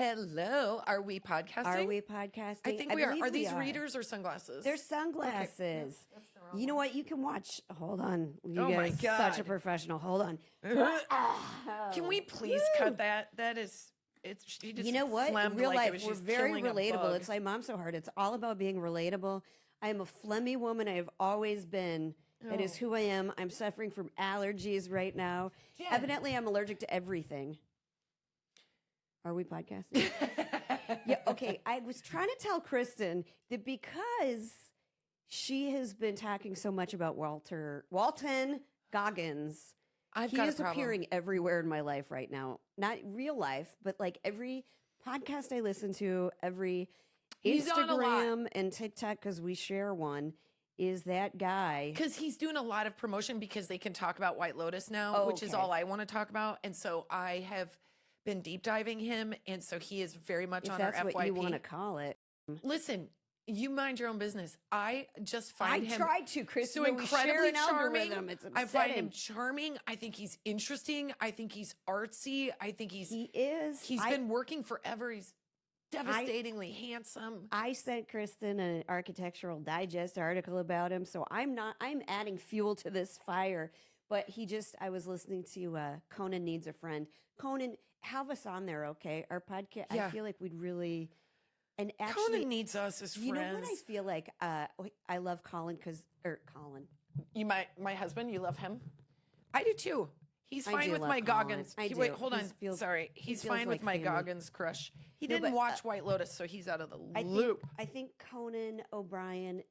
Hello. Are we podcasting? Are we podcasting? I think we are. believe Are we these readers or sunglasses? They're sunglasses. Okay. That's the wrong You know one. what? You can watch. Hold on. You Oh my guys, God. such a professional. Hold on. Can we please cut that? That is, it's. She just You know what? In phlegmed real like life, it was we're she's very killing a relatable. bug. It's like Mom So Hard. It's all about being relatable. I am a phlegmy woman. I have always been. That is who I am. I'm suffering from allergies right now. Jen. Evidently, I'm allergic to everything. Are we podcasting? Yeah, okay. I was trying to tell Kristin that because she has been talking so much about Walton Goggins, I've he got a is problem. appearing everywhere in my life right now. Not real life, but like every podcast I listen to, every He's on a lot. Instagram and TikTok, because we share one, is that guy. Because he's doing a lot of promotion because they can talk about White Lotus now, which is Okay. all I want to talk about. And so I have been deep diving him. And so he is very much If on that's our what FYP. you want to call it. Listen, you mind your own business. I just find him tried to, Kristin. so but we share incredibly an charming. algorithm. It's I find him upsetting. charming. I think he's interesting. I think he's artsy. I think he's He is. been working forever. He's devastatingly handsome. I sent Kristin an Architectural Digest article about him, so I'm adding fuel to this fire. But I was listening to Conan Needs a Friend. Conan, have us on there, okay? Our podcast, Yeah. I feel like we'd really, and actually, Conan needs us as friends. you know what I feel like? I love Colin Colin. You my husband, you love him? I do too. He's I fine do with love my Colin. Goggins. I Wait, do. hold on. Sorry. He He's feels fine with like my family. Goggins crush. He No, didn't but, watch White Lotus, so he's out of the I loop. think Conan O'Brien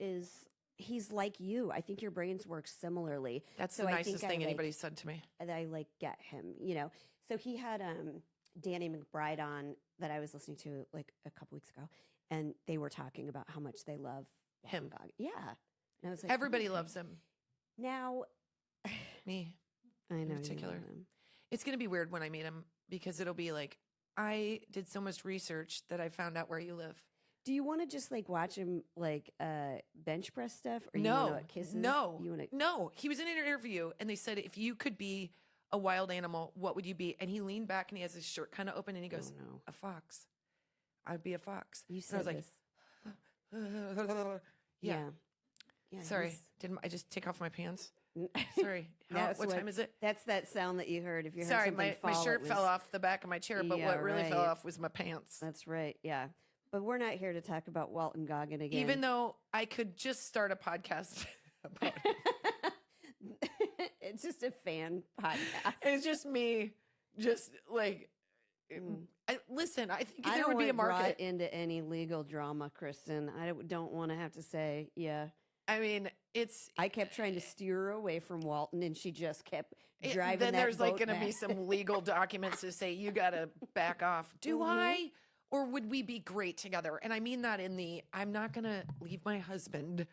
he's like you. I think your brains work similarly. That's So the I nicest think thing I anybody said to me. that I like get him, you know. So he had Danny McBride on that I was listening to like a couple weeks ago, and they were talking about how much they love Him. Walton Goggins. Yeah. And I was like, Everybody okay. loves him. Now, Me. I know you particular. love him. It's going to be weird when I meet him because it'll be like, I did so much research that I found out where you live. Do you want to just like watch him like bench press stuff, or you No, want to kisses? no, You want to? no. He was in an interview and they said, if you could be a wild animal, what would you be? And he leaned back and he has his shirt kind of open and he goes, Oh, no. a fox. I'd be a fox. You And said I was like, this. yeah. Yeah. Sorry. he's- Didn't I just take off my pants? N- Sorry. That's What time is it? That's that sound that you heard. If you heard Sorry, something my fall, shirt it fell was- off the back of my chair, but Yeah, what really fell right. off was my pants. That's right. Yeah. But we're not here to talk about Walton Goggins again. Even though I could just start a podcast about it. it's just a fan podcast. It's just me, just like, Mm. listen, I think I there don't would be a want brought market. into any legal drama, Kristin. I don't want to have to say, yeah. I mean, it's, I kept trying to steer her away from Walton, and she just kept it- driving then that there's like boat going to be back. some legal documents to say, you got to back off. Do Mhm. I? Or would we be great together? And I mean that in the, I'm not going to leave my husband.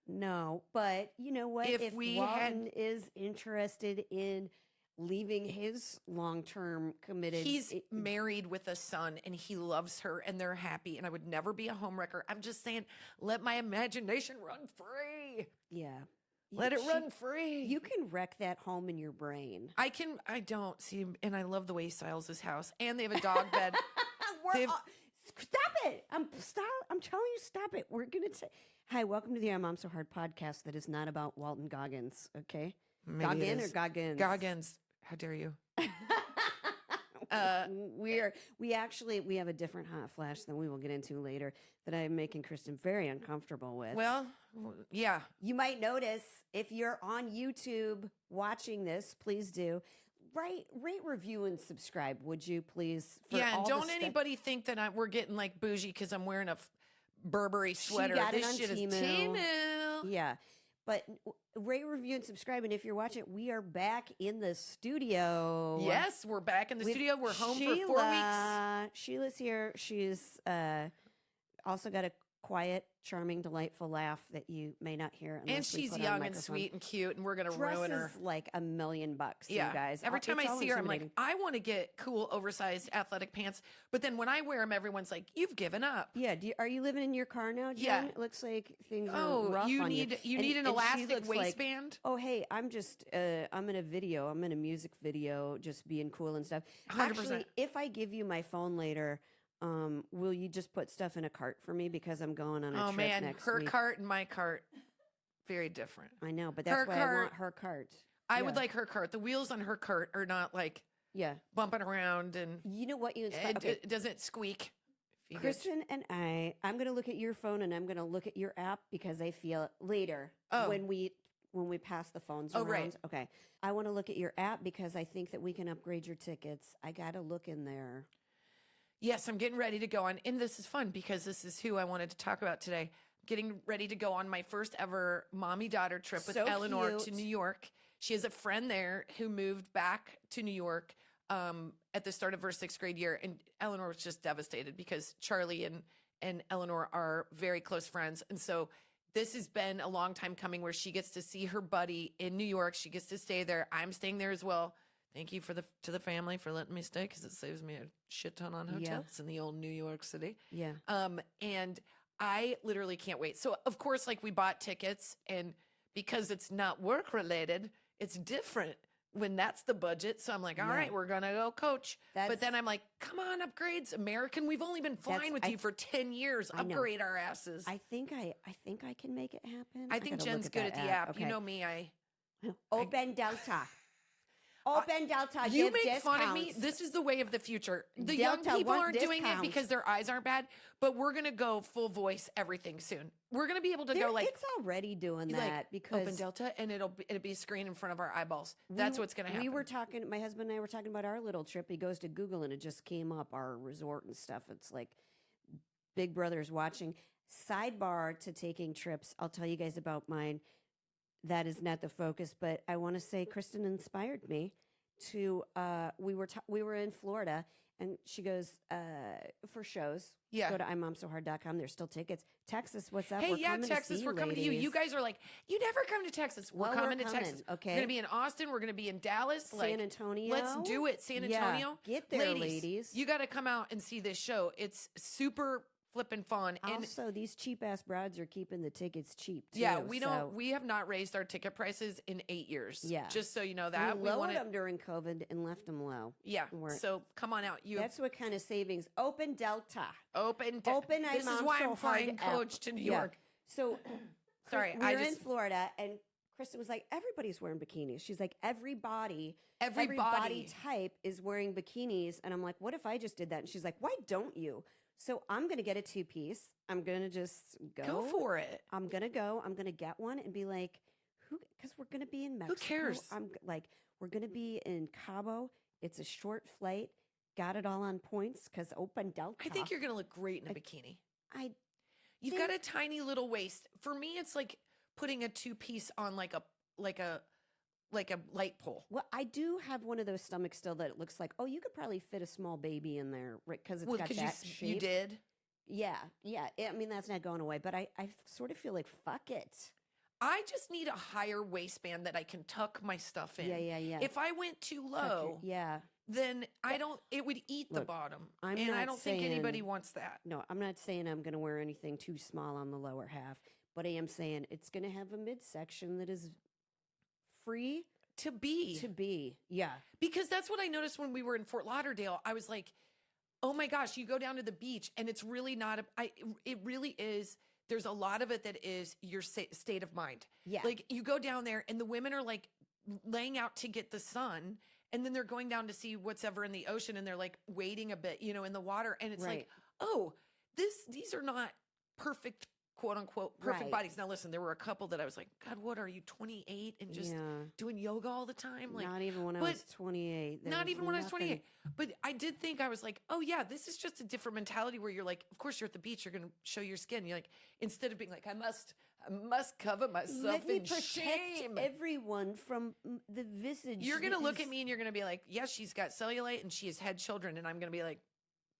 No, but you know what? If we Walton had- is interested in leaving his long-term committed, He's married with a son and he loves her and they're happy. And I would never be a homewrecker. I'm just saying, let my imagination run free. yeah. Let it She- run free. You can wreck that home in your brain. I don't see, and I love the way he styles his house. And they have a dog bed. They've- Stop it! I'm telling you, stop it. We're gonna say, hi, welcome to the I'm So Hard podcast. That is not about Walton Goggins. Okay, Maybe it Goggins or is. Goggins? Goggins. How dare you? we have a different hot flash than we will get into later that I'm making Kristin very uncomfortable with. Well, yeah. You might notice if you're on YouTube watching this, please do rate, review, and subscribe. Would you please? For Yeah, and all the don't stuff- anybody think that we're getting like bougie because I'm wearing a Burberry She sweater. got it This on shit is Temu. Temu. Yeah, but rate, review, and subscribe. And if you're watching, we are back in the studio. Yes, we're back in the with studio. We're home for 4 weeks. Sheila's here. She's also got a quiet, charming, delightful laugh that you may not hear. And unless we she's put on young and microphone. sweet and cute, and we're going to ruin her. Dresses like $1 million, Yeah. you guys. Every time It's I all see her, I'm like, intimidating. I want to get cool, oversized athletic pants. But then when I wear them, everyone's like, you've given up. Yeah, are you living in your car now, Jen? Yeah. It looks like things are Oh, rough you on need you. need an And she elastic looks like, waistband. oh, hey, I'm just, I'm in a video. I'm in a music video, just being cool and stuff. 100%. Actually, if I give you my phone later, will you just put stuff in a cart for me because I'm going on a Oh trip man, next her week? cart and my cart, very different. I know, but that's Her why I cart- want her cart. I would like her cart. The wheels on her cart are not like Yeah. bumping around and You know what you inspire? it, Okay. it doesn't squeak. If you get- Kristin and I'm going to look at your phone and I'm going to look at your app because I feel later Oh. when we pass the phones Oh, around. right. Okay. I want to look at your app because I think that we can upgrade your tickets. I got to look in there. Yes, I'm getting ready to go on. And this is fun because this is who I wanted to talk about today. Getting ready to go on my first ever mommy-daughter trip with So Eleanor to cute. New York. She has a friend there who moved back to New York at the start of her 6th grade year. And Eleanor was just devastated because Charlie and Eleanor are very close friends. And so this has been a long time coming where she gets to see her buddy in New York. She gets to stay there. I'm staying there as well. Thank you to the family for letting me stay because it saves me a shit ton on hotels in the old New York City. Yeah. And I literally can't wait. So of course, like we bought tickets, and because it's not work related, it's different when that's the budget. So I'm like, all Yeah. right, we're gonna go coach. But That's- then I'm like, come on, upgrades, American. We've only been flying with you for 10 years. I know. Upgrade our asses. I think I can make it happen. I think gotta Jen's look good at that the app. Okay. You know me. Open Delta. Open Delta. You gives make fun of me. discounts. This is the way of the future. The young Delta people want aren't doing it discounts. because their eyes aren't bad, but we're gonna go full voice everything soon. We're gonna be able to go like it's already doing like, that because open Delta, and it'll be a screen in front of our eyeballs. That's what's gonna happen. We were talking. My husband and I were talking about our little trip. He goes to Google and it just came up our resort and stuff. It's like Big Brother's watching. Sidebar to taking trips. I'll tell you guys about mine. That is not the focus, but I want to say Kristin inspired me to. We were in Florida, and she goes for shows. Yeah. Go to IMOMSOHARD.com. There's still tickets. Texas, what's up? Hey, We're yeah, coming Texas, to see we're coming to you. ladies. You guys are like, you never come to Texas. We're Well, coming to Texas. Okay. We're gonna be in Austin. We're gonna be in Dallas. San Antonio. Let's do it, San Yeah, Antonio. get there, ladies. You got to come out and see this show. It's super flipping fun. And Also, these cheap ass broads are keeping the tickets cheap too. yeah, we don't. so We have not raised our ticket prices in 8 years. Yeah. just so you know that we lowered wanted. them during COVID and left them low. Yeah, We're- so come on out. You That's what kind of savings. Open Delta. open. Open. This is why I'm flying coach to New Yeah. York. So, Sorry, we I were in just- Florida, and Kristin was like, "Everybody's wearing bikinis." She's like, "Every body Everybody. type is wearing bikinis." And I'm like, "What if I just did that?" And she's like, "Why don't you?" So I'm gonna get a 2-piece. I'm gonna just Go for it. I'm gonna go. I'm gonna get one and be like, who? Because we're gonna be in Mexico. cares? I'm like, we're gonna be in Cabo. It's a short flight. Got it all on points because Open Delta. I think you're gonna look great in a bikini. I You've got a tiny little waist. For me, it's like putting a 2-piece on like a light pole. well, I do have one of those stomachs still that it looks like. Oh, you could probably fit a small baby in there, right? Because it's Well, got because that shape. you did. Yeah. I mean, that's not going away. But I sort of feel like fuck it. I just need a higher waistband that I can tuck my stuff in. Yeah. If I went too low, Yeah. then I don't. It would eat the Look, bottom, I'm and I not don't think anybody saying- wants that. No, I'm not saying I'm going to wear anything too small on the lower half, but I am saying it's going to have a midsection that is free To be, to be. Yeah. because that's what I noticed when we were in Fort Lauderdale. I was like, oh my gosh, you go down to the beach, and it's really not. It really is. There's a lot of it that is your state of mind. Yeah. Like you go down there, and the women are like laying out to get the sun, and then they're going down to see what's ever in the ocean, and they're like waiting a bit, in the water, and it's Right. like, oh, these are not perfect, quote unquote, perfect Right. bodies. Now listen, there were a couple that I was like, God, what are you, 28 and just Yeah. doing yoga all the time? Like Not even when I but was 28. There not was even when I was nothing- 28. But I did think, I was like, oh yeah, this is just a different mentality where you're like, of course you're at the beach, you're going to show your skin. You're like, instead of being like, I must cover myself Let me in protect shame. everyone from the visage. You're going to that look is- at me and you're going to be like, yes, she's got cellulite and she has had children. And I'm going to be like,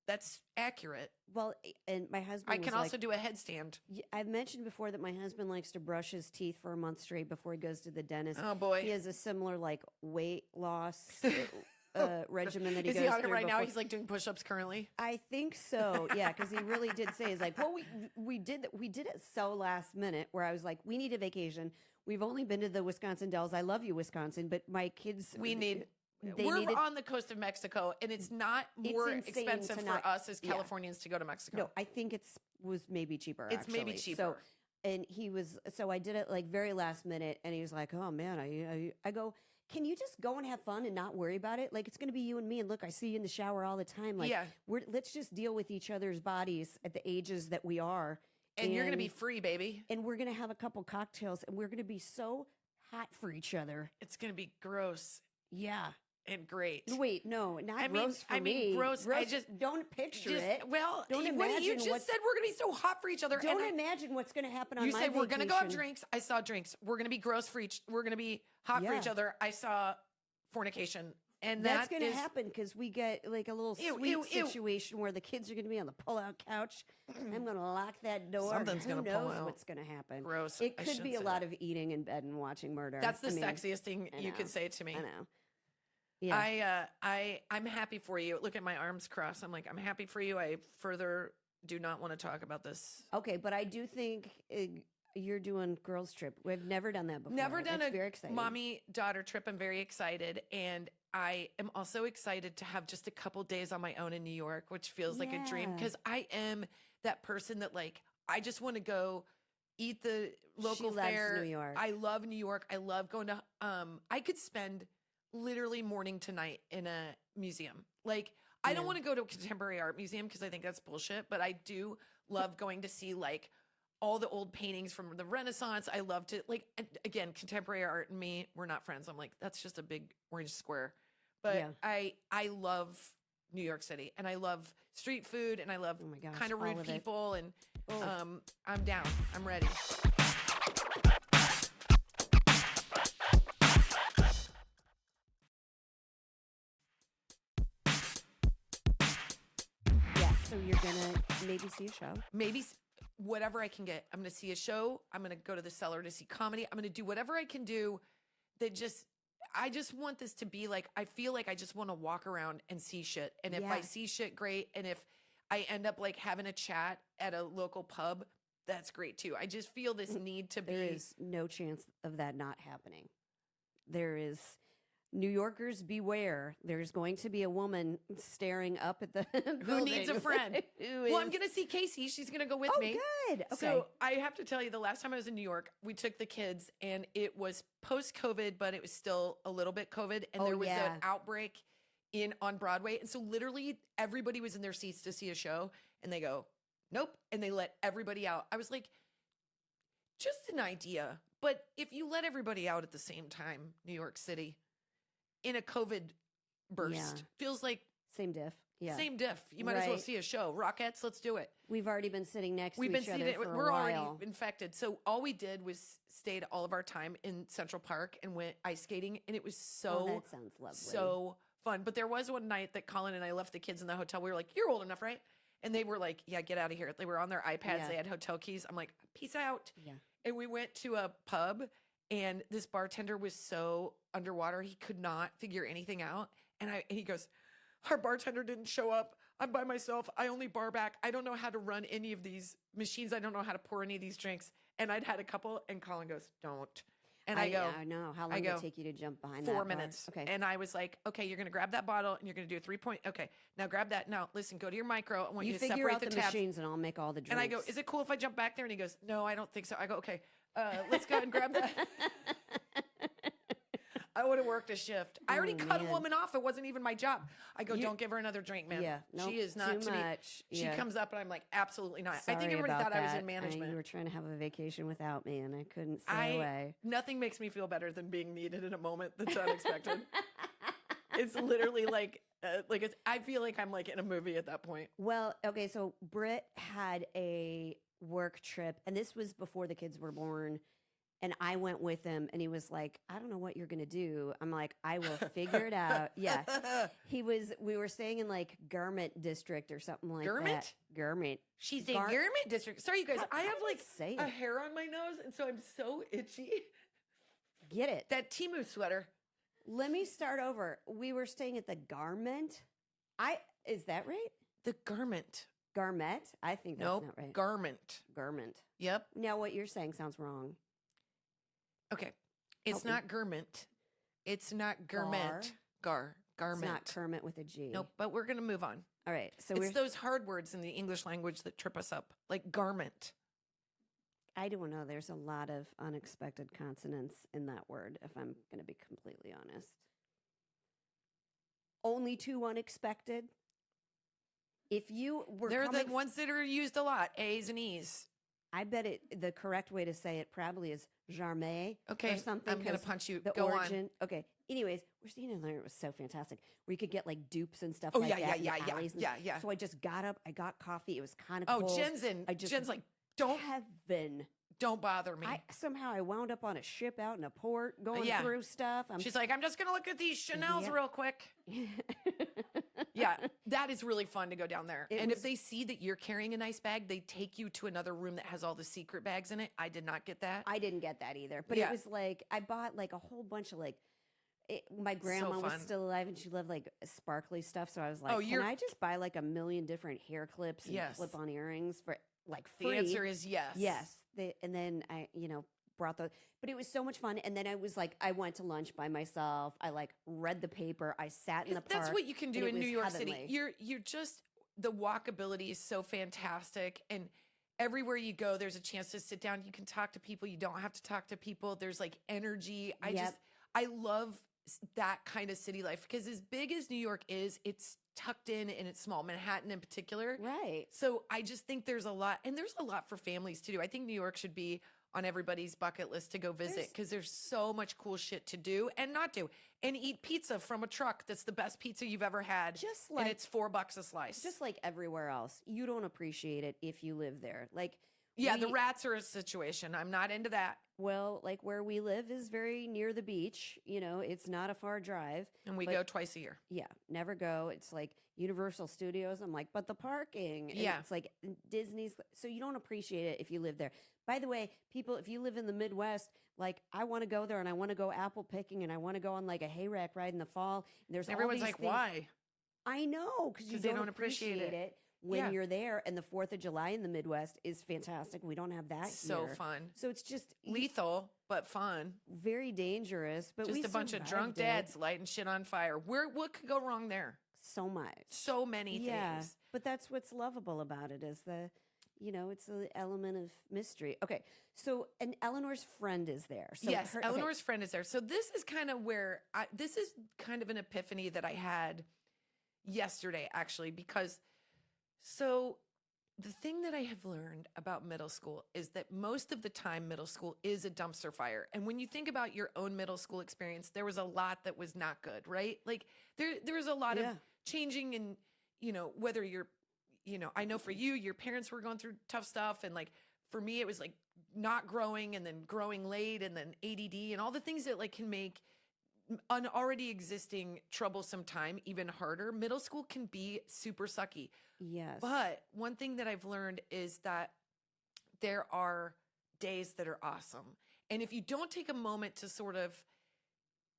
that's accurate. Well, and my husband I was can like, also do a headstand. I've mentioned before that my husband likes to brush his teeth for a month straight before he goes to the dentist. Oh boy. He has a similar like weight loss regimen that he Is goes he on it through right now? before- He's like doing push-ups currently. I think so. Yeah, because he really did say, "He's like, well, we did it so last minute." Where I was like, "We need a vacation. We've only been to the Wisconsin Dells. I love you, Wisconsin, but my kids. We need we're on the coast of Mexico, and it's not more expensive for us as Californians to go to Mexico. No, I think was maybe cheaper. It's maybe cheaper. So, and so I did it like very last minute, and he was like, "Oh man," I go, "Can you just go and have fun and not worry about it? Like it's going to be you and me. And look, I see you in the shower all the time. Like, let's just deal with each other's bodies at the ages that we are." And you're going to be free, baby. And we're going to have a couple cocktails, and we're going to be so hot for each other. It's going to be gross. Yeah. And great. Wait, no, not gross for me. I mean, gross. I just don't picture it. Well, don't imagine you just said we're going to be so hot for each other. Don't imagine what's going to happen on my vacation. You said we're going to go have drinks. I saw drinks. We're going to be gross for we're going to be hot for each other. I saw fornication. And that's going to happen because we get like a little sweet situation where the kids are going to be on the pull-out couch. I'm going to lock that door. Something's going to pull out. Who knows what's going to happen? Gross. It could be a lot of eating in bed and watching murder. That's the sexiest thing you could say to me. I know. Yeah. I'm happy for you. Look at my arms crossed. I'm like, I'm happy for you. I further do not want to talk about this. Okay, but I do think you're doing girls trip. We've never done that before. Never done very exciting. Mommy-daughter trip. I'm very excited. And I am also excited to have just a couple days on my own in New York, which feels like a dream because I am that person that like, I just want to go eat the local fare. New York. I love New York. I love going to, I could spend literally morning to night in a museum. Like, I don't want to go to a contemporary art museum because I think that's bullshit, but I do love going to see like all the old paintings from the Renaissance. I love to like, again, contemporary art and me, we're not friends. I'm like, that's just a big orange square. But I love New York City and I love street food and I love kind of rude people and I'm down. I'm ready. So you're going to maybe see a show? Maybe whatever I can get. I'm going to see a show. I'm going to go to the cellar to see comedy. I'm going to do whatever I can do that I just want this to be like, I feel like I just want to walk around and see shit. And if I see shit, great. And if I end up like having a chat at a local pub, that's great too. I just feel this need to be. There is no chance of that not happening. There is. New Yorkers, beware. There's going to be a woman staring up at the who needs a friend. Well, I'm going to see Casey. She's going to go with me. Oh, good. Okay. So I have to tell you, the last time I was in New York, we took the kids and it was post-COVID, but it was still a little bit COVID. And there was an outbreak on Broadway. And so literally everybody was in their seats to see a show and they go, nope. And they let everybody out. I was like, just an idea. But if you let everybody out at the same time, New York City, in a COVID burst, feels like same diff. Yeah, same diff. You might as well see a show. Rockettes, let's do it. We've already been sitting next to each other for a while. We're already infected. So all we did was stayed all of our time in Central Park and went ice skating, and it was that sounds lovely. So fun. But there was one night that Colin and I left the kids in the hotel. We were like, "You're old enough, right?" And they were like, "Yeah, get out of here." They were on their iPads. They had hotel keys. I'm like, "Peace out." Yeah. And we went to a pub. And this bartender was so underwater, he could not figure anything out. And he goes, our bartender didn't show up. I'm by myself. I only bar back. I don't know how to run any of these machines. I don't know how to pour any of these drinks. And I'd had a couple, and Colin goes, don't. And I go, I know. How long did it take you to jump behind 4 that bar? minutes. Okay. And I was like, okay, you're going to grab that bottle, and you're going to do a 3-point. Okay, now grab that. Now, listen, go to your micro. I want you to figure separate out the the tabs. machines, and I'll make all the drinks. And I go, is it cool if I jump back there? And he goes, no, I don't think so. I go, okay, let's go and grab that. I would have worked a shift. I already cut a woman off. It wasn't even my job. I go, don't give her another drink, man. Yeah, nope, she is not too to me. much. She comes up, and I'm like, absolutely not. Sorry I think everybody about thought I was that. in management. You were trying to have a vacation without me, and I couldn't stay away. Nothing makes me feel better than being needed in a moment that's unexpected. It's literally like I feel like I'm like in a movie at that point. Well, okay, so Britt had a work trip, and this was before the kids were born. And I went with him, and he was like, I don't know what you're going to do. I'm like, I will figure it out. Yeah. We were staying in like Garment District or something like that. Garment. She's in Garment District. Sorry, you guys. I have like say a hair on my nose, and so I'm so itchy. Get it. That Temu sweater. Let me start over. We were staying at the Garment. Is that right? The Garment. Garment? I think that's not right. Garment. Garment. Yep. Now what you're saying sounds wrong. Okay. It's not Garment. It's not Garment. Garment. It's not Kermit with a G. Nope, but we're going to move on. All right. So it's those hard words in the English language that trip us up, like garment. I don't know. There's a lot of unexpected consonants in that word, if I'm going to be completely honest. Only 2 unexpected. If you were They're the ones that are used a lot, A's and E's. I bet the correct way to say it probably is jamais okay, or something. I'm going to punch you. The Go origin. on. Okay. Anyways, we're seeing it. It was so fantastic. Where you could get like dupes and stuff Oh, like yeah, that. yeah. So I just got up. I got coffee. It was kind of cold. Jen's like, don't bother me. I wound up on a ship out in a port going through stuff. She's like, I'm just going to look at these Chanel's real quick. Yeah, that is really fun to go down there. If they see that you're carrying a nice bag, they take you to another room that has all the secret bags in it. I did not get that. I didn't get that either. But it was like, I bought like a whole bunch of like, my grandma was still alive and she loved like sparkly stuff. So I was like, can I just buy like a million different hair clips and clip-on earrings for like free? The answer is yes. Yes. And then I, brought those, but it was so much fun. And then I was like, I went to lunch by myself. I like read the paper. I sat in the park. That's what you can do in New York heavenly. City. You're just, the walkability is so fantastic. And everywhere you go, there's a chance to sit down. You can talk to people. You don't have to talk to people. There's like energy. I love that kind of city life because as big as New York is, it's tucked in and it's small, Manhattan in particular. Right. So I just think there's a lot, and there's a lot for families to do. I think New York should be on everybody's bucket list to go visit because there's so much cool shit to do and not do. And eat pizza from a truck that's the best pizza you've ever had. And it's $4 a slice. Just like everywhere else. You don't appreciate it if you live there. Like, the rats are a situation. I'm not into that. Well, like where we live is very near the beach. It's not a far drive. And we go twice a year. Yeah, never go. It's like Universal Studios. I'm like, but the parking. And it's like Disney's. So you don't appreciate it if you live there. By the way, people, if you live in the Midwest, like I want to go there and I want to go apple picking and I want to go on like a hayrack ride in the fall. And there's everyone's all these like, things. why? I know, because they don't appreciate it. When you're there, and the 4th of July in the Midwest is fantastic. We don't have that so here. Fun. So it's just lethal, but fun. Very dangerous, but just a bunch of drunk dads lighting shit on fire. What could go wrong there? So much. So many things. But that's what's lovable about it is it's the element of mystery. Okay, so and Eleanor's friend is there. So yes, Eleanor's friend is there. So this is kind of where this is kind of an epiphany that I had yesterday, actually, because. So the thing that I have learned about middle school is that most of the time middle school is a dumpster fire. And when you think about your own middle school experience, there was a lot that was not good, right? Like there was a lot of changing and, whether you're, I know for you, your parents were going through tough stuff. And like, for me, it was like not growing and then growing late and then ADD and all the things that like can make an already existing troublesome time even harder. Middle school can be super sucky. Yes. But one thing that I've learned is that there are days that are awesome. And if you don't take a moment to sort of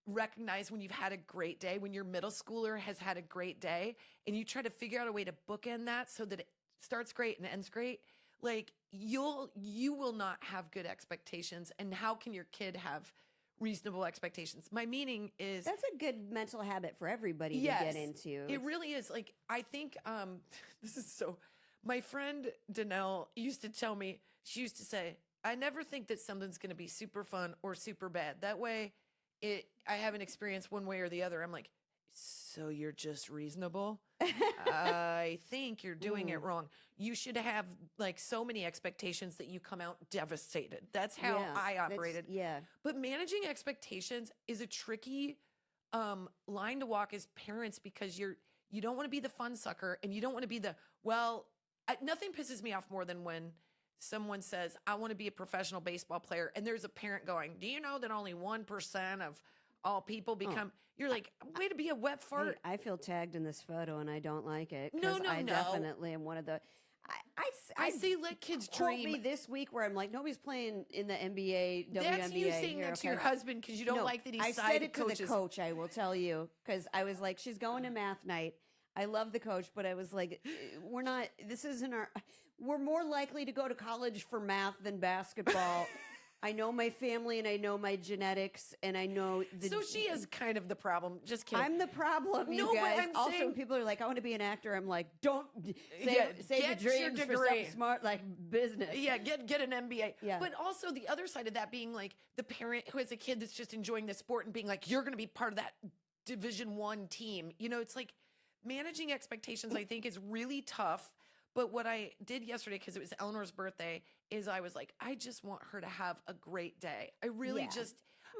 recognize when you've had a great day, when your middle schooler has had a great day, and you try to figure out a way to bookend that so that it starts great and ends great, like you will not have good expectations. And how can your kid have reasonable expectations? My meaning is that's a good mental habit for everybody to get into. It really is. Like, I think this is so. My friend Danelle used to tell me, she used to say, I never think that something's going to be super fun or super bad. That way, I haven't experienced one way or the other. I'm like, so you're just reasonable? I think you're doing it wrong. You should have like so many expectations that you come out devastated. That's how I operated. But managing expectations is a tricky line to walk as parents because you don't want to be the fun sucker and you don't want to be nothing pisses me off more than when someone says, I want to be a professional baseball player. And there's a parent going, do you know that only 1% of all people become, you're like, way to be a wet fart. I feel tagged in this photo and I don't like it. No. I definitely am one of the, I say let kids dream. Me this week where I'm like, nobody's playing in the NBA, WNBA. That's you saying that to your husband because you don't like that he's I said it to the coach, I will tell you, because I was like, she's going to math night. I love the coach, but I was like, we're more likely to go to college for math than basketball. I know my family and I know my genetics and I know the. So she is kind of the problem. Just kidding. I'm the problem, No, you but guys. I'm Also, saying- when people are like, I want to be an actor, I'm like, don't Yeah, save your get your dreams for degree. something smart like business. Yeah, get an MBA. Yeah. But also the other side of that being like the parent who has a kid that's just enjoying the sport and being like, you're going to be part of that Division I team. You know, it's like managing expectations, I think, is really tough. But what I did yesterday, because it was Eleanor's birthday, is I was like, I just want her to have a great day. I really Yeah.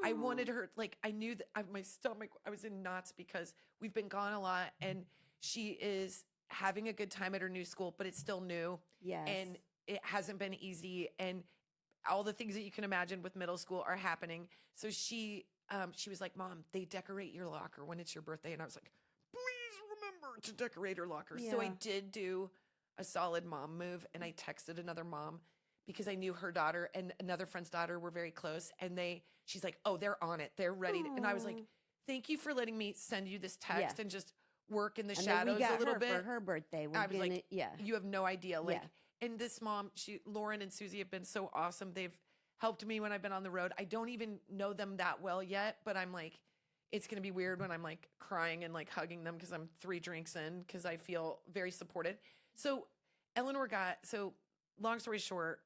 I wanted her, like, I knew that my stomach, I was in knots because we've been gone a lot and she is having a good time at her new school, but it's still new. Yes. And it hasn't been easy. And all the things that you can imagine with middle school are happening. So she was like, Mom, they decorate your locker when it's your birthday. And I was like, please remember to decorate her locker. So I Yeah. did do a solid mom move. And I texted another mom because I knew her daughter and another friend's daughter were very close. And she's like, oh, they're on it. They're ready. And I was like, Aw. thank you for letting me send you this text and just work in the And then shadows we got a little her bit. for her birthday. We're I was gonna, like, yeah. you have no idea. Like, Yeah. and this mom, Lauren and Susie have been so awesome. They've helped me when I've been on the road. I don't even know them that well yet, but I'm like, it's going to be weird when I'm like crying and like hugging them because I'm 3 drinks in because I feel very supported. So long story short,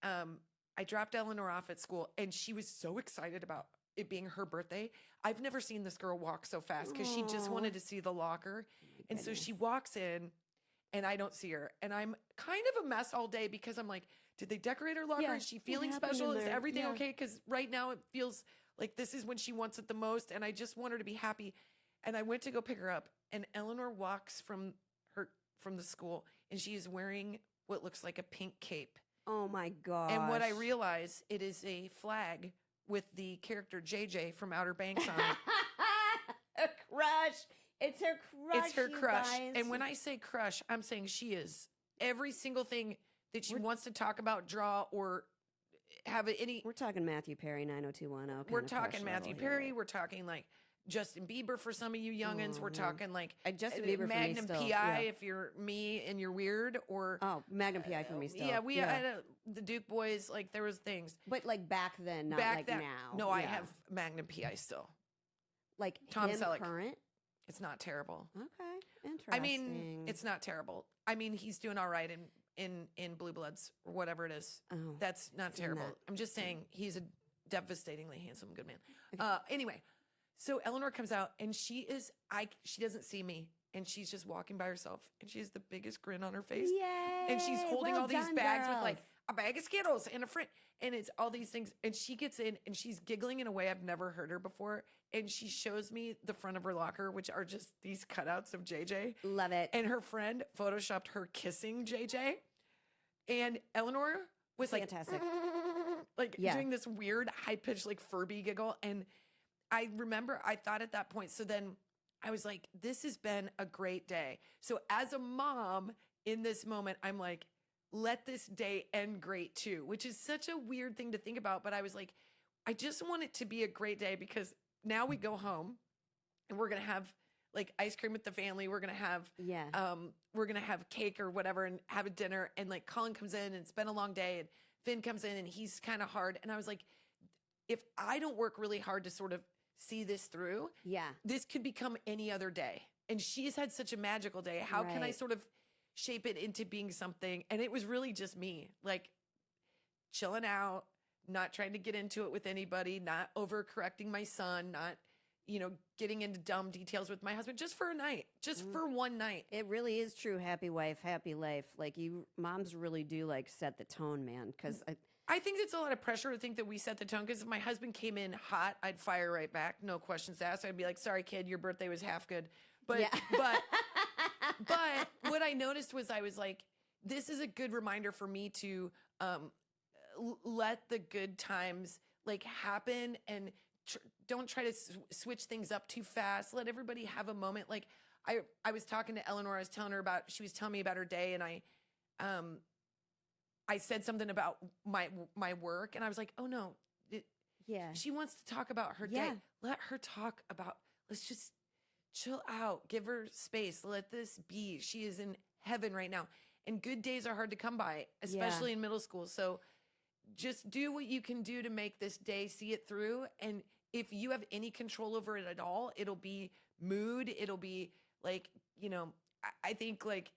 I dropped Eleanor off at school and she was so excited about it being her birthday. I've never seen this girl walk so fast because she just Aw. wanted to see the locker. And so goodness. she walks in and I don't see her. And I'm kind of a mess all day because I'm like, did they decorate her locker? Yeah, Is she what feeling happened special? in Is there? everything Yeah. okay? Because right now it feels like this is when she wants it the most. And I just want her to be happy. And I went to go pick her up. And Eleanor walks from the school and she is wearing what looks like a pink cape. Oh my gosh. And what I realize, it is a flag with the character JJ from Outer Banks on it. A crush. It's her crush. It's her you crush. guys. And when I say crush, I'm saying she is every single thing that she wants to talk about, draw, or have any. We're talking Matthew Perry 90210. We're talking Matthew Perry. We're talking like Justin Bieber for some of you youngins. We're talking like Justin Bieber for me Magnum still, PI yeah. if you're me and you're weird, or Oh, Magnum PI for me still. yeah, we had the Duke boys. Like there was things But like back then, not back like then. now. No, I Yeah. have Magnum PI still. like Tom him Selleck. current. It's not terrible. Okay, interesting. I mean, it's not terrible. I mean, he's doing all right in Blue Bloods or whatever it is. Oh, That's not seen terrible. that. I'm just saying he's a devastatingly handsome, good man. Anyway, so Eleanor comes out and she doesn't see me and she's just walking by herself and she has the biggest grin on her face. Yay! And she's holding Well all these done, bags with like girls. a bag of Skittles and a friend. And it's all these things. And she gets in and she's giggling in a way I've never heard her before. And she shows me the front of her locker, which are just these cutouts of JJ. Love it. And her friend photoshopped her kissing JJ. And Eleanor was Fantastic. like Yeah. doing this weird high pitched like Furby giggle. And I remember I thought at that point, so then I was like, this has been a great day. So as a mom in this moment, I'm like, let this day end great too, which is such a weird thing to think about. But I was like, I just want it to be a great day because now we go home and we're going to have like ice cream with the family. We're going to have, Yeah. we're going to have cake or whatever and have a dinner. And like Colin comes in and it's been a long day and Finn comes in and he's kind of hard. And I was like, if I don't work really hard to sort of see this through, Yeah. this could become any other day. And she's had such a magical day. How can I Right. sort of shape it into being something? And it was really just me, like chilling out, not trying to get into it with anybody, not overcorrecting my son, not, getting into dumb details with my husband just for a night, just for one night. It really is true. Happy wife, happy life. Like moms really do like set the tone, man. Because I think it's a lot of pressure to think that we set the tone because if my husband came in hot, I'd fire right back. No questions asked. I'd be like, sorry, kid, your birthday was half good. But, Yeah. but what I noticed was I was like, this is a good reminder for me to let the good times like happen and don't try to switch things up too fast. Let everybody have a moment. Like I was talking to Eleanor. I was telling her she was telling me about her day and I said something about my work and I was like, oh no, yeah. she wants to talk about her day. Yeah. Let her talk about, let's just chill out, give her space. Let this be. She is in heaven right now. And good days are hard to come by, especially in middle school. So just do what you can do to make this day, see it through. And if you have any control over it at all, it'll be mood. It'll be like, I think like,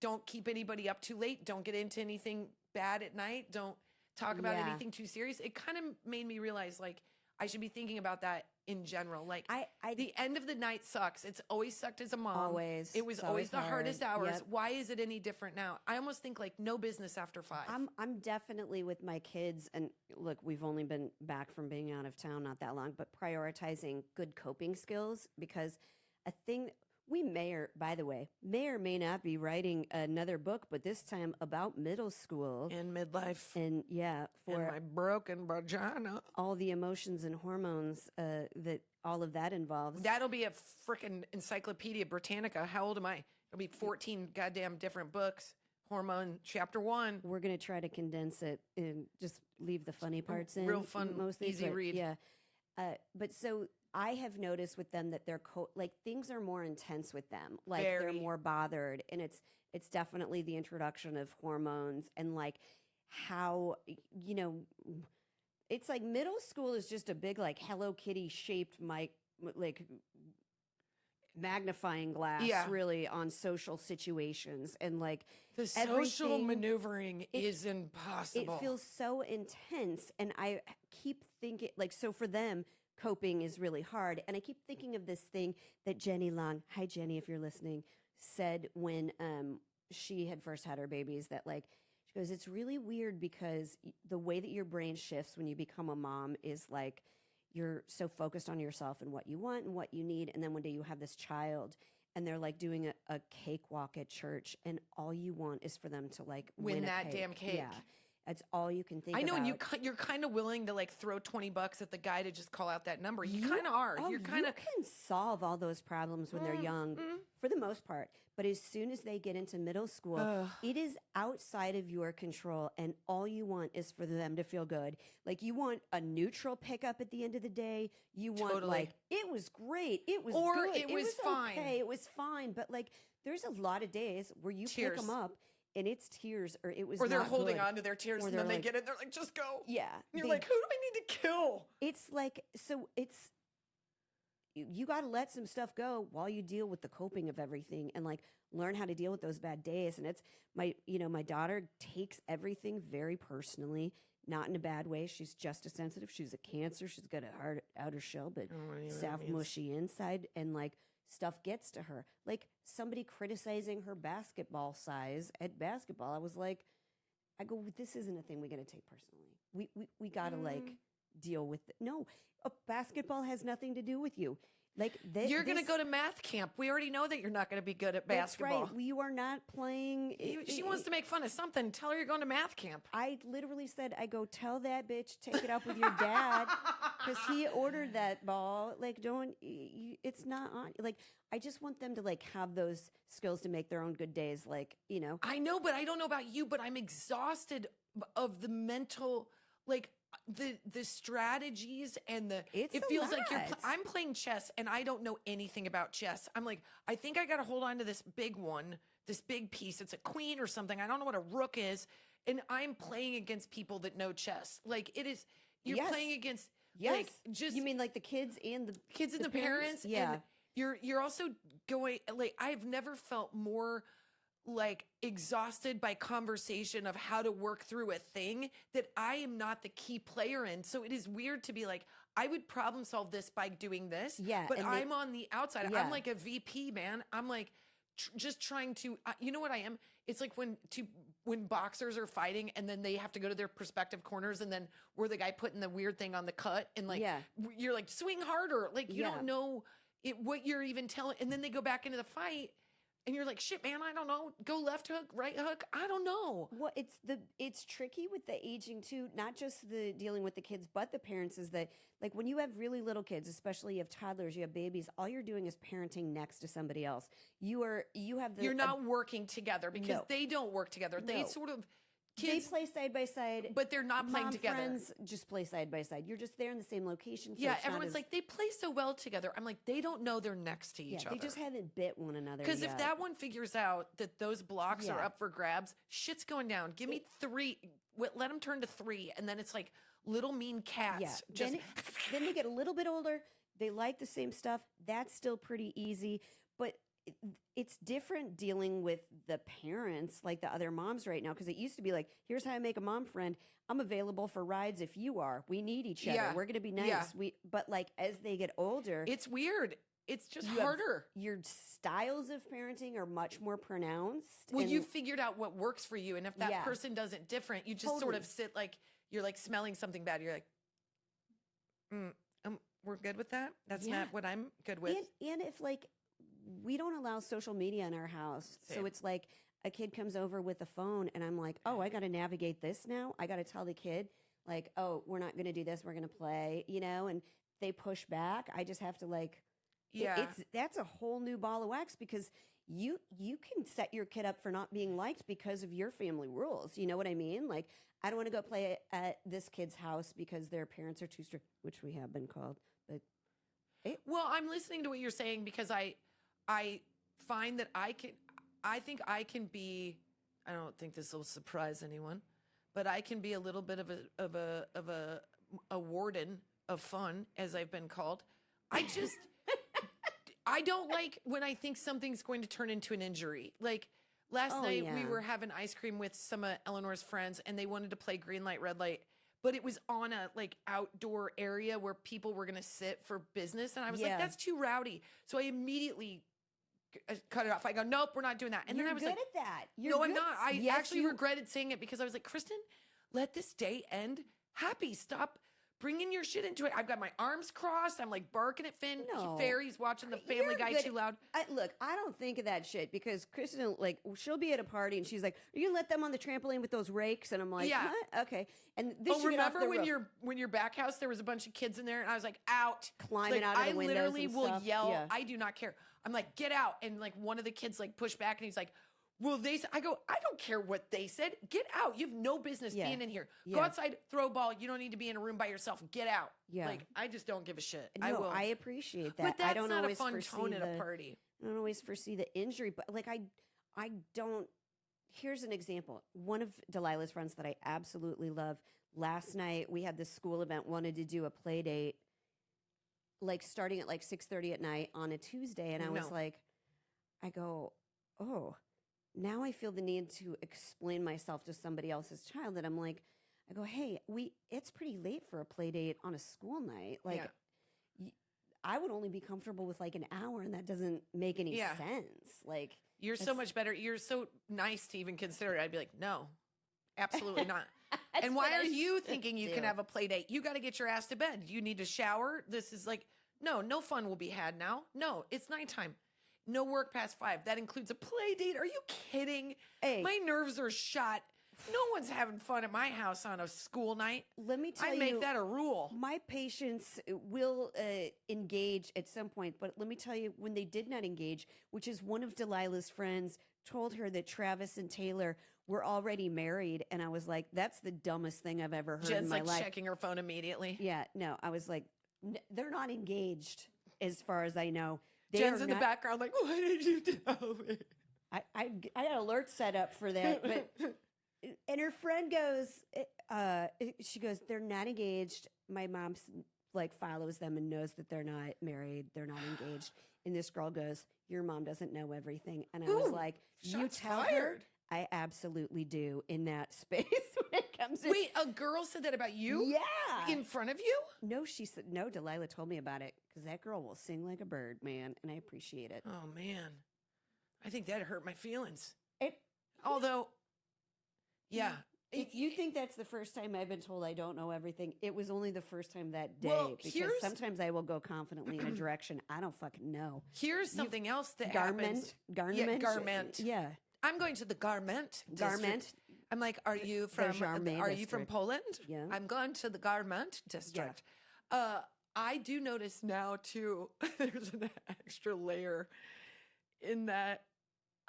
don't keep anybody up too late. Don't get into anything bad at night. Don't talk about anything too serious. It kind of made me realize like, I should be thinking about that in general. Like the end of the night sucks. It's always sucked as a mom. Always. It was It's always the hard. hardest hours. Yep. Why is it any different now? I almost think like no business after 5. I'm definitely with my kids, and look, we've only been back from being out of town not that long, but prioritizing good coping skills, because a thing we may or may not be writing another book, but this time about middle school In midlife. and For for my broken vagina. all the emotions and hormones that all of that involves. That'll be a freaking Encyclopedia Britannica. How old am I? It'll be 14 goddamn different books. Hormone chapter 1. We're going to try to condense it and just leave the funny parts in. Real fun, mostly, easy read. Yeah. But so I have noticed with them that they're like things are more intense with them. Like they're Very. more bothered, and it's definitely the introduction of hormones and like how it's like middle school is just a big like Hello Kitty shaped like magnifying glass really on social situations, and like The social everything- maneuvering is impossible. it feels so intense, and I keep thinking like, so for them coping is really hard, and I keep thinking of this thing that Jenny Long, hi Jenny if you're listening, said when she had first had her babies, that like she goes, it's really weird because the way that your brain shifts when you become a mom is like you're so focused on yourself and what you want and what you need, and then one day you have this child and they're like doing a cakewalk at church, and all you want is for them to like Win a that damn cake. Yeah, that's all you can think I know, about. and you're kind of willing to like throw $20 at the guy to just call out that number. You kind of are. Oh, You're kind of. you can solve all those problems when they're young, for the most part. But as soon as they get into middle school, it is outside of your control, and all you want is for them to feel good. Like you want a neutral pickup at the end of the day. You want Totally. like it was great, it was Or good, it was fine. okay, it was fine. But like, there's a lot of days where you pick Tears. them up and it's tears, or it was Or they're not holding good. on to their tears, Or and then they're they like- get it. They're like, just go. Yeah, And you're they- like, who do I need to kill? it's like, so it's you got to let some stuff go while you deal with the coping of everything, and like learn how to deal with those bad days. And it's my daughter takes everything very personally, not in a bad way. She's just as sensitive. She's a Cancer. She's got a hard outer shell, but soft, mushy inside, and like stuff gets to her. Like somebody criticizing her basketball size at basketball, I was like, I go, this isn't a thing we got to take personally. We got to like deal with it. No, basketball has nothing to do with you. Like You're going to go to math camp. We already know that you're not going to be good at basketball. That's right. You are not playing. She wants to make fun of something. Tell her you're going to math camp. I literally said, I go, tell that bitch, take it up with your dad, because he ordered that ball. Like, don't, it's not on. Like, I just want them to like have those skills to make their own good days. Like, I know, but I don't know about you, but I'm exhausted of the mental, like the strategies and It's it a feels like lot. I'm playing chess and I don't know anything about chess. I'm like, I think I got to hold on to this big one, this big piece. It's a queen or something. I don't know what a rook is. And I'm playing against people that know chess. Like it is, you're Yes. playing against, yes, like just you mean like the kids and the kids and the parents. Yeah. And you're also going, like, I've never felt more like exhausted by conversation of how to work through a thing that I am not the key player in. So it is weird to be like, I would problem solve this by doing this. Yeah, But and I'm on the outside. Yeah. I'm like a VP, man. I'm like just trying to, you know what I am? It's like when boxers are fighting and then they have to go to their respective corners, and then we're the guy putting the weird thing on the cut, and like, Yeah. you're like, swing harder. Like you Yeah. don't know what you're even telling. And then they go back into the fight. And you're like, shit, man, I don't know. Go left hook, right hook. I don't know. Well, it's tricky with the aging too, not just the dealing with the kids, but the parents. Is that like when you have really little kids, especially you have toddlers, you have babies, all you're doing is parenting next to somebody else. You're not working together because No. they don't work together. They No. sort of they kids, play side by side, but they're not playing Mom together. friends just play side by side. You're just there in the same location. So Yeah, it's not everyone's as- like, they play so well together. I'm like, they don't know they're next to each yeah, other. they just haven't bit one another. Because if yet. that one figures out that those blocks are Yeah. up for grabs, shit's going down. Give me three. let them turn to 3, and then it's like little mean cats. Yeah. Just Then they get a little bit older. They like the same stuff. That's still pretty easy. But it's different dealing with the parents, like the other moms right now, because it used to be like, here's how I make a mom friend. I'm available for rides if you are. We need each other. Yeah. We're going to be nice. Yeah. But like as they get older, it's weird. It's just you have- harder. your styles of parenting are much more pronounced. Well, and- you figured out what works for you, and if that Yeah. person does it different, you just sort Totally. of sit like you're like smelling something bad. You're like, we're good with that. That's Yeah. not what I'm good with. And if like we don't allow social media in our house, so Same. it's like a kid comes over with a phone, and I'm like, oh, I got to navigate this now. I got to tell the kid like, oh, we're not going to do this. We're going to play, and they push back. I just have to like, Yeah. that's a whole new ball of wax because you can set your kid up for not being liked because of your family rules. You know what I mean? Like, I don't want to go play at this kid's house because their parents are too strict, which we have been called. But Well, I'm listening to what you're saying because I find that I think I can be, I don't think this will surprise anyone, but I can be a little bit of a warden of fun, as I've been called. I just I don't like when I think something's going to turn into an injury. Like last night we yeah. were having ice cream with some of Eleanor's friends, and they wanted to play green light, red light. But it was on a like outdoor area where people were going to sit for business. And I was like, Yeah. that's too rowdy. So I immediately cut it off. I go, nope, we're not doing that. And you're then I was good like, at that. no, I'm not. I Yes, actually you- regretted saying it because I was like, Kristin, let this day end happy. Stop bringing your shit into it. I've got my arms crossed. I'm like barking at Finn. No. Fairy's watching the Family You're Guy good. too loud. Look, I don't think of that shit because Kristen, like, she'll be at a party and she's like, "Are you gonna let them on the trampoline with those rakes?" And I'm like, Yeah. "What? Okay." And this Oh, should get off remember the when roof. your back house there was a bunch of kids in there and I was like out Climbing like, out of the I windows literally and will stuff. yell. Yeah. I do not care. I'm like, get out, and like one of the kids like pushed back and he's like, well, I go, I don't care what they said. Get out. You have no business Yeah. being in here. Go Yeah. outside, throw a ball. You don't need to be in a room by yourself. Get out. Yeah. Like I just don't give a shit. No, I will. I appreciate that. but that's I don't not always a fun foresee tone at the, a party. I don't always foresee the injury, but like I don't. Here's an example. One of Delilah's friends that I absolutely love. Last night we had this school event. Wanted to do a play date, like starting at like 6:30 at night on a Tuesday, and I was No. like, I go, oh, now I feel the need to explain myself to somebody else's child. And I'm like, I go, hey, it's pretty late for a play date on a school night. Like, Yeah. I would only be comfortable with like an hour, and that doesn't make any Yeah. sense. Like, You're so That's- much better. You're so nice to even consider it. I'd be like, no, absolutely not. That's And what why I are you should thinking you do. can have a play date? You got to get your ass to bed. You need to shower. This is like, no fun will be had now. No, it's nighttime. No work past 5. That includes a play date. Are you kidding? Hey. My nerves are shot. No one's having fun at my house on a school night. Let me tell I you, make that a rule. my patients will engage at some point, but let me tell you, when they did not engage, which is one of Delilah's friends told her that Travis and Taylor were already married, and I was like, that's the dumbest thing I've ever heard in Jen's my like life. checking her phone immediately. Yeah, no, I was like, they're not engaged as far as I know. They Jen's are in the not- background like, why did you tell me? I got alerts set up for that, but and her friend goes, she goes, they're not engaged. My mom's like follows them and knows that they're not married, they're not engaged. And this girl goes, your mom doesn't know everything. And I was Ooh, like, you shots tell her. fired. I absolutely do in that space when it comes to Wait, a girl said that about you? Yeah. In front of you? No, she said no. Delilah told me about it because that girl will sing like a bird, man, and I appreciate it. Oh man, I think that hurt my feelings. It Although, yeah, If you think that's the first time I've been told I don't know everything, it was only the first time that day. Well, because here's- sometimes I will go confidently in a direction I don't fucking know. here's something else that Garment, happens. garment, garment. Yeah, I'm going to the garment. district. garment. I'm like, are you from? Charme Are you from district. Poland? Yeah. I'm going to the garment district. I do notice now too. There's an extra layer in that.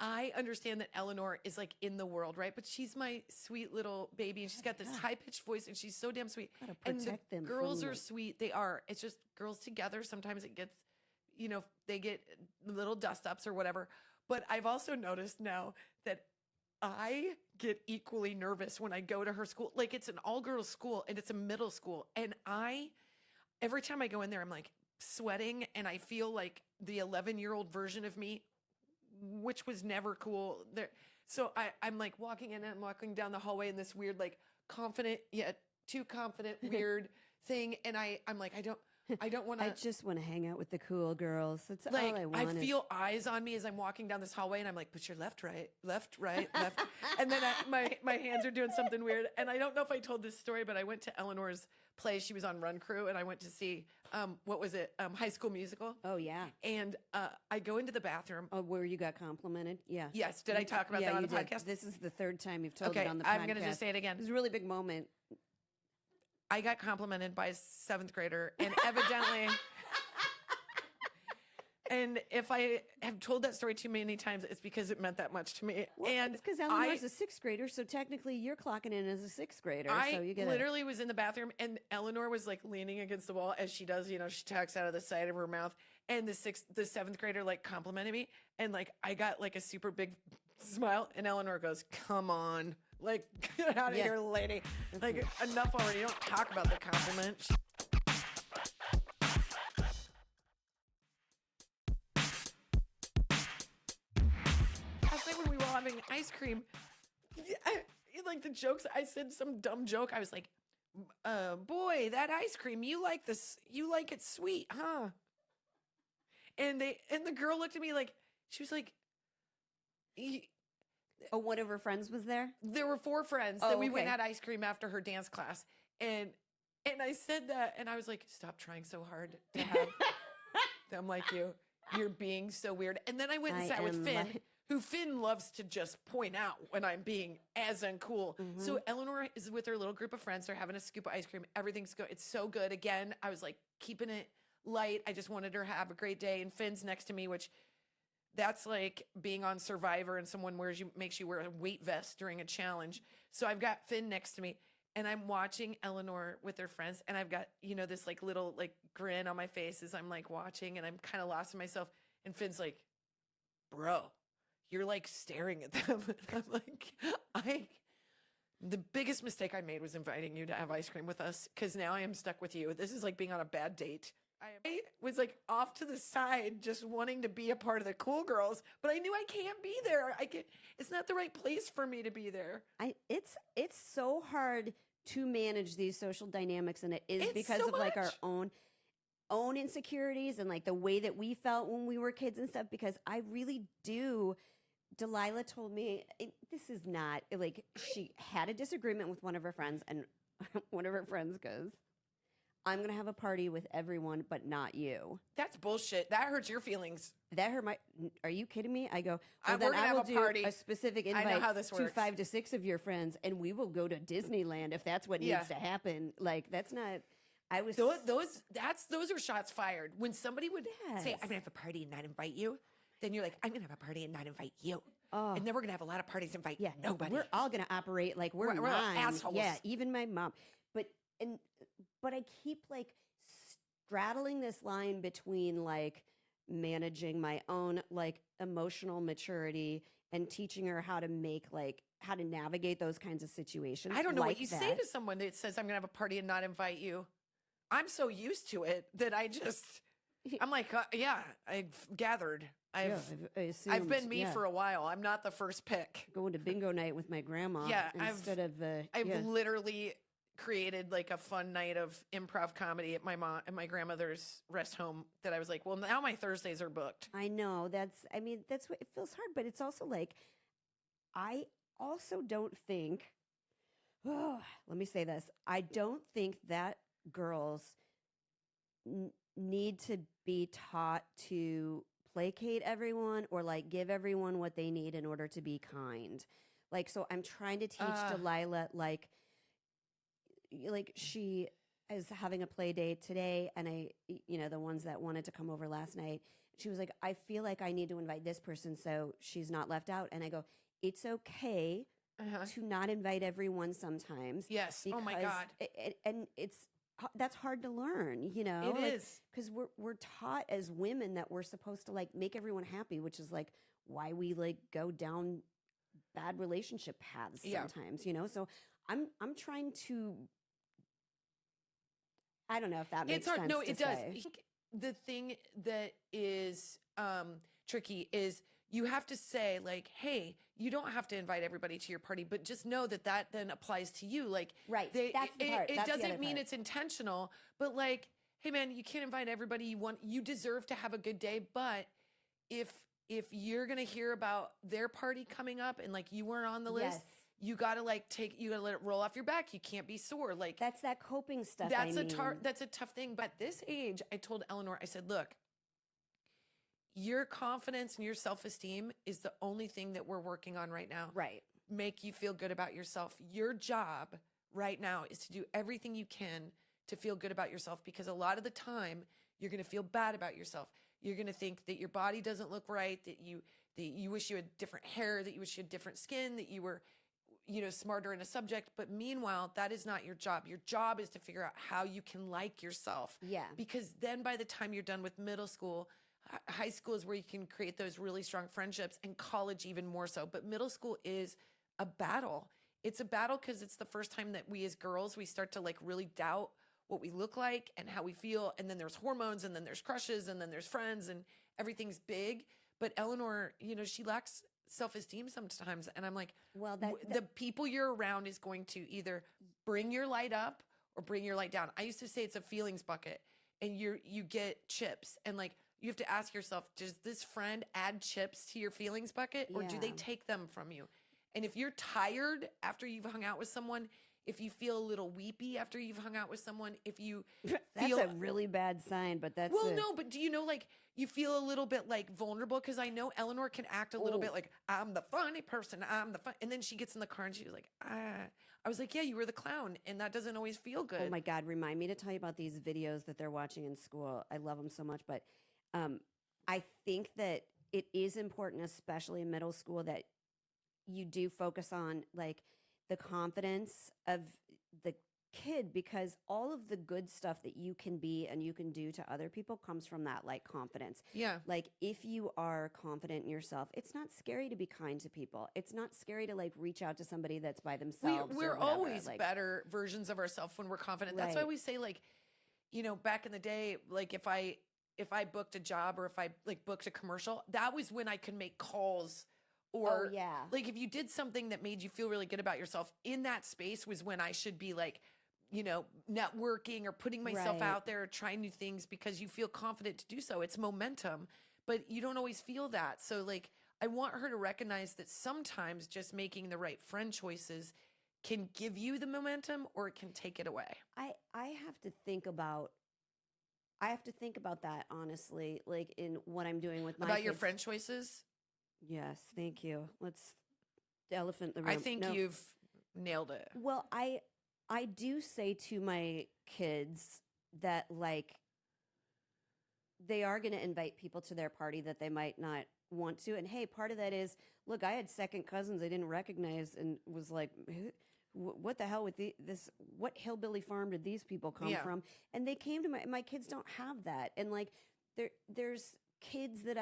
I understand that Eleanor is like in the world, right? But she's my sweet little baby, and she's got this Yeah. high pitched voice, and she's so damn sweet. Gotta And the protect them. girls from are the- sweet. They are. It's just girls together. Sometimes it gets, they get little dust ups or whatever. But I've also noticed now that I get equally nervous when I go to her school. Like, it's an all-girls school and it's a middle school. And every time I go in there, I'm like sweating and I feel like the 11-year-old version of me, which was never cool there. So I'm like walking in and I'm walking down the hallway in this weird, like confident, yet too confident, weird thing. And I'm like, I don't want to. I just want to hang out with the cool girls. That's Like, all I want. I feel eyes on me as I'm walking down this hallway, and I'm like, put your left, right, left, and then my hands are doing something weird. And I don't know if I told this story, but I went to Eleanor's play. She was on Run Crew, and I went to see what was it? High School Musical. Oh yeah. And I go into the bathroom. Oh, where you got complimented? Yeah. Yes. Did I talk about that on the podcast? This is the third time you've told Okay, it on the podcast. I'm going to just say it again. It was a really big moment. I got complimented by a 7th grader, and evidently. And if I have told that story too many times, it's because it meant that much to me. Well, and it's because Eleanor's a 6th grader, so technically you're clocking in as a 6th grader. So you I get literally was in the bathroom, and Eleanor was like leaning against the wall as she does. You know, she talks out of the side of her mouth. And the 7th grader like complimented me, and like I got like a super big smile. And Eleanor goes, "Come on, like get out of here, lady! Like enough already. You don't talk about the compliment." Last night when we were having ice cream, like the jokes, I said some dumb joke. I was like, "Boy, that ice cream, you like this? You like it sweet, huh?" And the girl looked at me like, she was like, Oh, one of her friends was there? there were 4 friends that we went and had ice cream after her dance class. And I said that, and I was like, stop trying so hard to have them like you. You're being so weird. And then I went and sat with Finn, who Finn loves to just point out when I'm being as uncool. Mm-hmm. So Eleanor is with her little group of friends. They're having a scoop of ice cream. Everything's good. It's so good. Again, I was like keeping it light. I just wanted her to have a great day. And Finn's next to me, which that's like being on Survivor and someone makes you wear a weight vest during a challenge. So I've got Finn next to me, and I'm watching Eleanor with her friends, and I've got, this like little like grin on my face as I'm like watching, and I'm kind of lost in myself. And Finn's like, "Bro, you're like staring at them." And I'm like, the biggest mistake I made was inviting you to have ice cream with us, because now I am stuck with you. This is like being on a bad date. I was like off to the side, just wanting to be a part of the cool girls, but I knew I can't be there. It's not the right place for me to be there. It's so hard to manage these social dynamics, and it is because of like our own insecurities and like the way that we felt when we were kids and stuff. Because I really do. Delilah told me this is not like, she had a disagreement with one of her friends, and one of her friends goes, "I'm going to have a party with everyone, but not you." That's bullshit. That hurts your feelings. That hurt are you kidding me? I go, well, we're then gonna I will have a do party. a specific I know invite how this to works. 5 to 6 of your friends, and we will go to Disneyland if that's what needs to happen. Like, that's not, I was. Those are shots fired. When somebody would say, "I'm going to have a party and not invite you," then you're like, "I'm going to have a party and not invite you." Oh. And then we're going to have a lot of parties and invite nobody. We're all going to operate like we're all nine. assholes. Yeah, even my mom. But I keep like straddling this line between like managing my own like emotional maturity and teaching her how to navigate those kinds of situations. I don't know like what you say to someone that says, "I'm going to have a party and not invite you." I'm so used to it that I'm like, I've gathered. I've been me for a while. I'm not the first pick. Going to bingo night with my grandma. Yeah, instead of I've literally created like a fun night of improv comedy at my grandmother's rest home that I was like, well, now my Thursdays are booked. I know that's what it feels hard, but it's also like, I also don't think, let me say this. I don't think that girls need to be taught to placate everyone or like give everyone what they need in order to be kind. Like, so I'm trying to teach Delilah, like she is having a play date today, and the ones that wanted to come over last night, she was like, "I feel like I need to invite this person so she's not left out." And I go, it's okay to not invite everyone sometimes. Yes. Oh my God. And that's hard to learn, It is. Because we're taught as women that we're supposed to like make everyone happy, which is like why we like go down bad relationship paths Yeah. sometimes, you know? So I'm trying to, I don't know if that makes It's hard. sense No, to it does. say. I think the thing that is tricky is you have to say like, hey, you don't have to invite everybody to your party, but just know that that then applies to you. Like, Right. That's the part. It That's the doesn't other mean part. it's intentional, but like, hey man, you can't invite everybody you want. You deserve to have a good day, but if you're gonna hear about their party coming up and like you weren't on the list, Yes. you gotta you gotta let it roll off your back. You can't be sore. Like That's that coping stuff. that's I a mean. that's a tough thing. But at this age, I told Eleanor, I said, look, your confidence and your self-esteem is the only thing that we're working on right now. Right. Make you feel good about yourself. Your job right now is to do everything you can to feel good about yourself, because a lot of the time you're going to feel bad about yourself. You're going to think that your body doesn't look right, that you wish you had different hair, that you wish you had different skin, that you were, you know, smarter in a subject. But meanwhile, that is not your job. Your job is to figure out how you can like yourself. Yeah. Because then by the time you're done with middle school, high school is where you can create those really strong friendships, and college even more so. But middle school is a battle. It's a battle because it's the first time that we as girls, we start to like really doubt what we look like and how we feel. And then there's hormones, and then there's crushes, and then there's friends, and everything's big. But Eleanor, you know, she lacks self-esteem sometimes. And I'm like, Well, the people you're around is going to either bring your light up or bring your light down. I used to say it's a feelings bucket, and you get chips, and like, you have to ask yourself, does this friend add chips to your feelings bucket, or do they Yeah. take them from you? And if you're tired after you've hung out with someone, if you feel a little weepy after you've hung out with someone, if you that's feel a really bad sign, but that's well, no, but do you know, like, you feel a little bit like vulnerable? Because I know Eleanor can act a little bit like, I'm the funny person, I'm the fun. And then she gets in the car and she's like, I was like, yeah, you were the clown. And that doesn't always feel good. Oh my God, remind me to tell you about these videos that they're watching in school. I love them so much, but I think that it is important, especially in middle school, that you do focus on like the confidence of the kid, because all of the good stuff that you can be and you can do to other people comes from that like confidence. Yeah. Like if you are confident in yourself, it's not scary to be kind to people. It's not scary to like reach out to somebody that's by themselves. We're or whatever. always like, better versions of ourselves when we're confident. That's why Right. we say, like, you know, back in the day, like if I booked a job, or if I like booked a commercial, that was when I could make calls. Or Oh, yeah. like if you did something that made you feel really good about yourself in that space, was when I should be like, you know, networking or putting myself Right. out there, or trying new things, because you feel confident to do so. It's momentum, but you don't always feel that. So like, I want her to recognize that sometimes just making the right friend choices can give you the momentum, or it can take it away. I have to think about that honestly, like in what I'm doing with my About your kids. friend choices, Yes, thank you. Let's the elephant in the room. I think No. you've nailed it. Well, I do say to my kids that like they are going to invite people to their party that they might not want to, and hey, part of that is, look, I had second cousins I didn't recognize and was like, what the hell with this? What hillbilly farm did these people come Yeah. from? And they came to my kids don't have that, and like there's kids that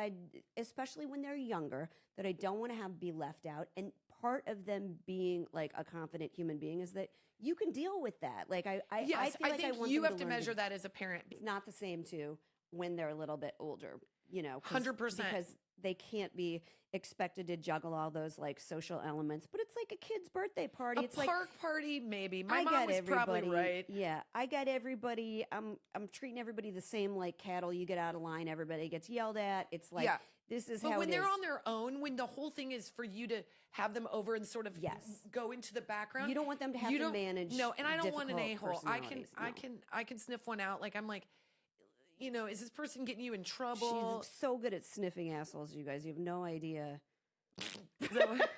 especially when they're younger, that I don't want to have be left out. And part of them being like a confident human being is that you can deal with that. Like Yes, I feel like think I want you them have to learn measure that as a parent. It's not the same too when they're a little bit older, you know, 100%. because they can't be expected to juggle all those like social elements. But it's like a kid's birthday party. A It's park like party, maybe. My I mom got was everybody. probably right. Yeah, I got everybody. I'm treating everybody the same like cattle. You get out of line, everybody gets yelled at. It's like Yeah. this is But how when it they're is. on their own, when the whole thing is for you to have them over and sort of Yes. go into the background, You don't want them to have you to don't- manage. No, and I don't want an difficult a-hole. personalities, no. I can sniff one out. Like, I'm like, you know, is this person getting you in She's trouble? so good at sniffing assholes, you guys. You have no idea. Is that what, is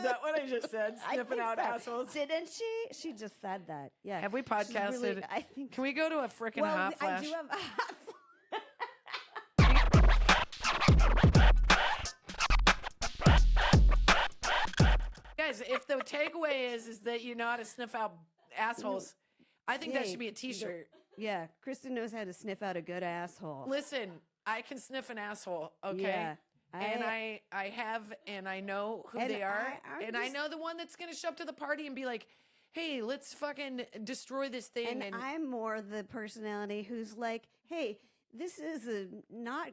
that what I just said? I Sniffing think out so. assholes. Didn't she? She just said that. Yeah. Have we She's podcasted? really- I think. Can we go to a freaking Well, hot I flash? do have a hot Guys, if the takeaway is that you know how to sniff out assholes, I think that Hey, should be a t-shirt. Yeah, Kristen knows how to sniff out a good asshole. Listen, I can sniff an asshole, okay? Yeah, and I have, and I know who they are, and I know the one that's going to show up to the party and be like, hey, let's fucking destroy this thing. And I'm more the personality who's like, hey, this is a not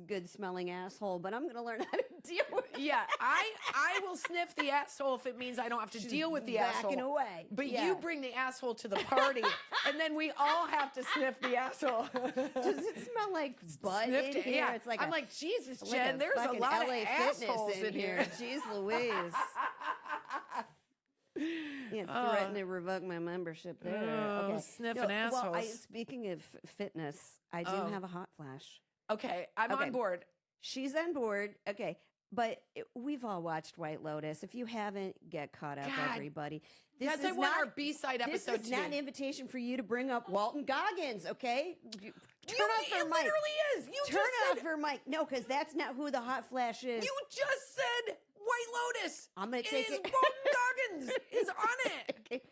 good smelling asshole, but I'm going to learn how to deal with it. Yeah, I will sniff the asshole if it means I don't have to deal with the asshole. Backing away. But you bring the asshole to the party, and then we all have to sniff the asshole. Does it smell like butt in here? Yeah. It's like I'm like, Jesus, Jen, there's a fucking lot LA of assholes fitness in here. Jeez Louise. Yeah, threaten to revoke my membership there. Okay. Sniffing assholes. Well, speaking of fitness, I do have a hot flash. Okay, I'm on board. She's on board. Okay. But we've all watched White Lotus. If you haven't, get caught up, everybody. This is not our B-side episode. This is not an invitation for you to bring up Walton Goggins, okay? Turn off her mic. It literally is. You Turn off her mic. No, because that's not who the hot flash is. You just said White Lotus. I'm going to take it. Walton Goggins is on it. Okay.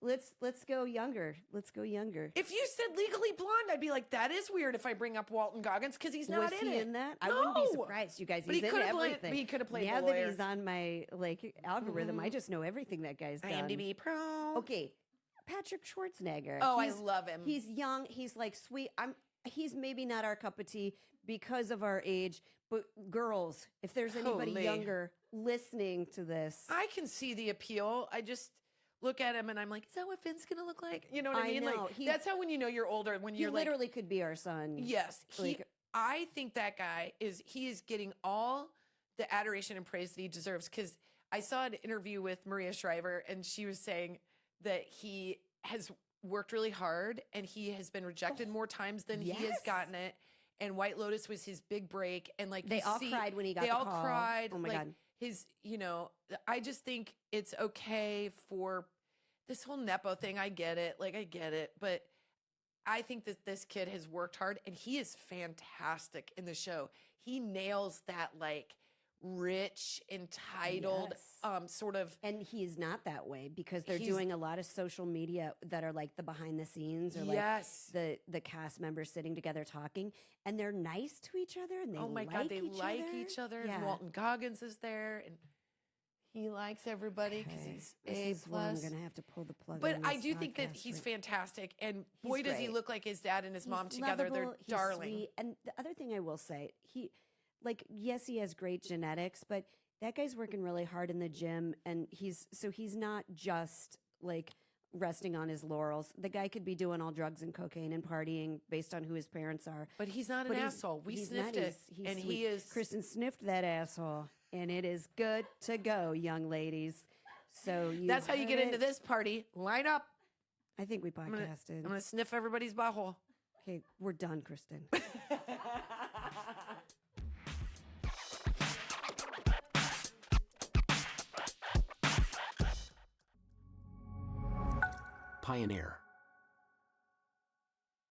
Let's go younger. Let's go younger. If you said Legally Blonde, I'd be like, that is weird if I bring up Walton Goggins because he's not in it. Was he in that? No. I wouldn't be surprised, you guys. But He's he in everything. He could have played now the lawyer. that he's on my algorithm, I just know everything that guy's done. IMDb Pro. Okay, Patrick Schwarzenegger. Oh, I love him. He's young. He's like sweet. He's maybe not our cup of tea because of our age, but girls, if there's anybody younger listening to this, I can see the appeal. I just look at him and I'm like, is that what Finn's gonna look like? You know what I mean? know. Like that's how when you know you're older, when he you're like, literally could be our son. yes. I think that guy is getting all the adoration and praise that he deserves. Because I saw an interview with Maria Shriver, and she was saying that he has worked really hard and he has been rejected more times than he has gotten it. And White Lotus was his big break. And like they all cried when he got the call. They all cried. Oh my God. I just think it's okay for this whole Nepo thing. I get it. Like, I get it. But I think that this kid has worked hard and he is fantastic in the show. He nails that, like, rich, entitled sort of. And he is not that way because they're doing a lot of social media that are like the behind the scenes or like the cast members sitting together talking, and they're nice to each other and they like each other. And Walton Goggins is there and he likes everybody because he's A+. I'm gonna have to pull the plug. But I do think that he's fantastic, and boy, does he look like his dad and his mom together. They're darling. Sweet. And the other thing I will say, yes, he has great genetics, but that guy's working really hard in the gym, and he's not just like resting on his laurels. The guy could be doing all drugs and cocaine and partying based on who his parents are. But he's not an asshole. We sniffed it, and he is. Kristin sniffed that asshole, and it is good to go, young ladies. So that's how you get into this party. Line up. I think we podcasted. I'm gonna sniff everybody's butthole. Okay, we're done, Kristin. Pioneer.